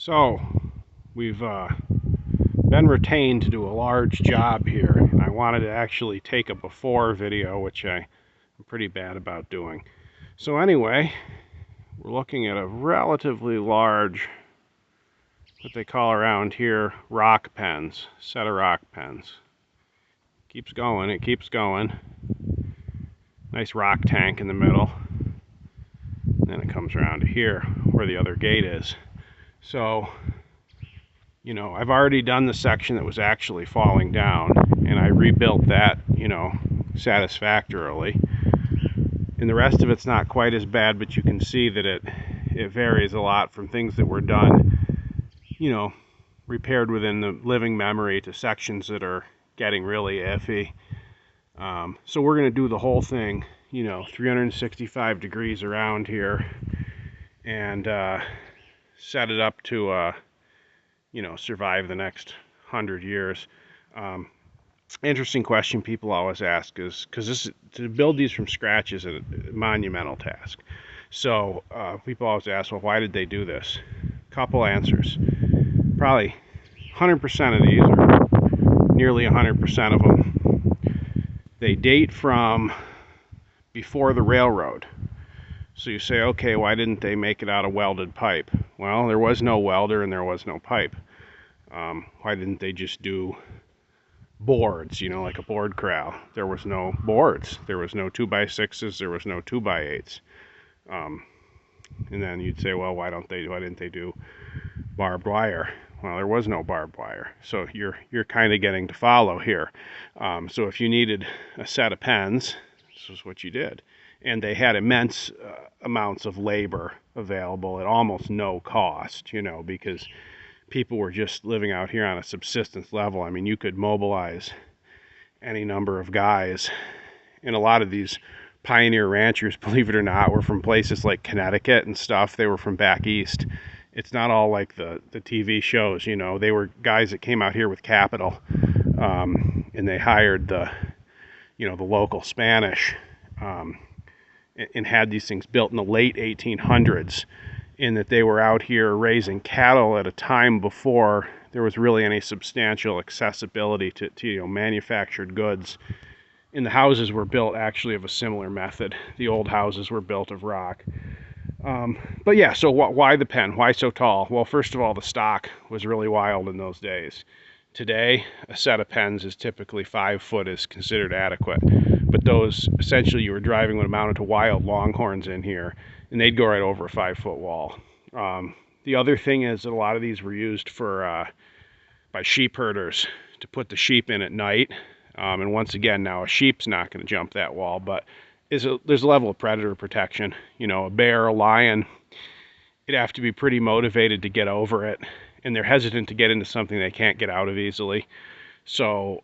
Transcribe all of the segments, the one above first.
So we've been retained to do a large job here, and I wanted to actually take a before video, which I'm pretty bad about doing. So anyway, we're looking at a relatively large, what they call around here, rock pens, set of rock pens. Keeps going, it keeps going. Nice rock tank in the middle. And then it comes around to here where the other gate is. So, you know, I've already done the section that was actually falling down, and I rebuilt that, you know, satisfactorily. And the rest of it's not quite as bad, but you can see that it varies a lot from things that were done, you know, repaired within the living memory to sections that are getting really iffy. So we're going to do the whole thing, you know, 365 degrees around here, and set it up to, you know, survive the next 100 years. Interesting question people always ask is, because to build these from scratch is a monumental task. So people always ask, well, why did they do this? Couple answers. Probably 100% of these, or nearly 100% of them, they date from before the railroad. So you say, okay, why didn't they make it out of welded pipe? Well, there was no welder and there was no pipe. Why didn't they just do boards, you know, like a board corral? There was no boards. There was no 2x6s. There was no 2x8s. And then you'd say, well, why didn't they do barbed wire? Well, there was no barbed wire. So you're kind of getting to follow here. So if you needed a set of pens, this was what you did. And they had immense amounts of labor available at almost no cost, you know, because people were just living out here on a subsistence level. I mean, you could mobilize any number of guys. And a lot of these pioneer ranchers, believe it or not, were from places like Connecticut and stuff. They were from back east. It's not all like the TV shows, you know. They were guys that came out here with capital, and they hired the local Spanish, and had these things built in the late 1800s, in that they were out here raising cattle at a time before there was really any substantial accessibility to you know, manufactured goods. And the houses were built actually of a similar method. The old houses were built of rock. But yeah, so why the pen? Why so tall? Well, first of all, the stock was really wild in those days. Today, a set of pens is typically 5 foot is considered adequate. But those, essentially, you were driving would amounted to wild longhorns in here, and they'd go right over a 5-foot wall. The other thing is that a lot of these were used for by sheep herders to put the sheep in at night. And once again, now a sheep's not going to jump that wall, but there's a level of predator protection. You know, a bear, a lion, it'd have to be pretty motivated to get over it, and they're hesitant to get into something they can't get out of easily. So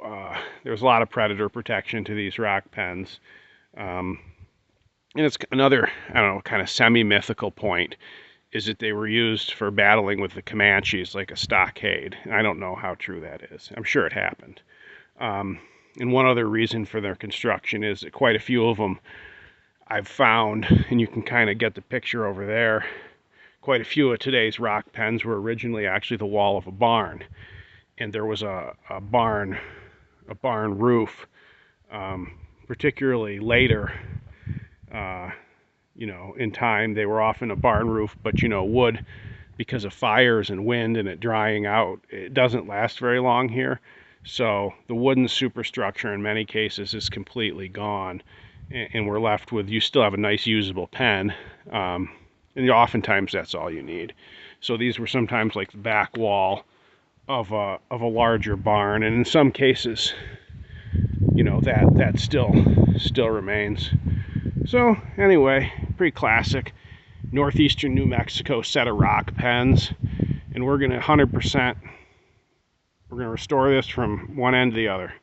there's a lot of predator protection to these rock pens. And it's another, I don't know, kind of semi-mythical point is that they were used for battling with the Comanches like a stockade. And I don't know how true that is. I'm sure it happened. And one other reason for their construction is that quite a few of them I've found, and you can kind of get the picture over there, quite a few of today's rock pens were originally actually the wall of a barn. And there was a barn roof, particularly later, you know, in time, they were often a barn roof, but, you know, wood, because of fires and wind and it drying out, it doesn't last very long here. So the wooden superstructure in many cases is completely gone, and we're left with, you still have a nice usable pen, and oftentimes that's all you need. So these were sometimes like the back wall of a larger barn, and in some cases, you know, that still remains. So anyway, pretty classic northeastern New Mexico set of rock pens, and we're going to 100%, we're going to restore this from one end to the other.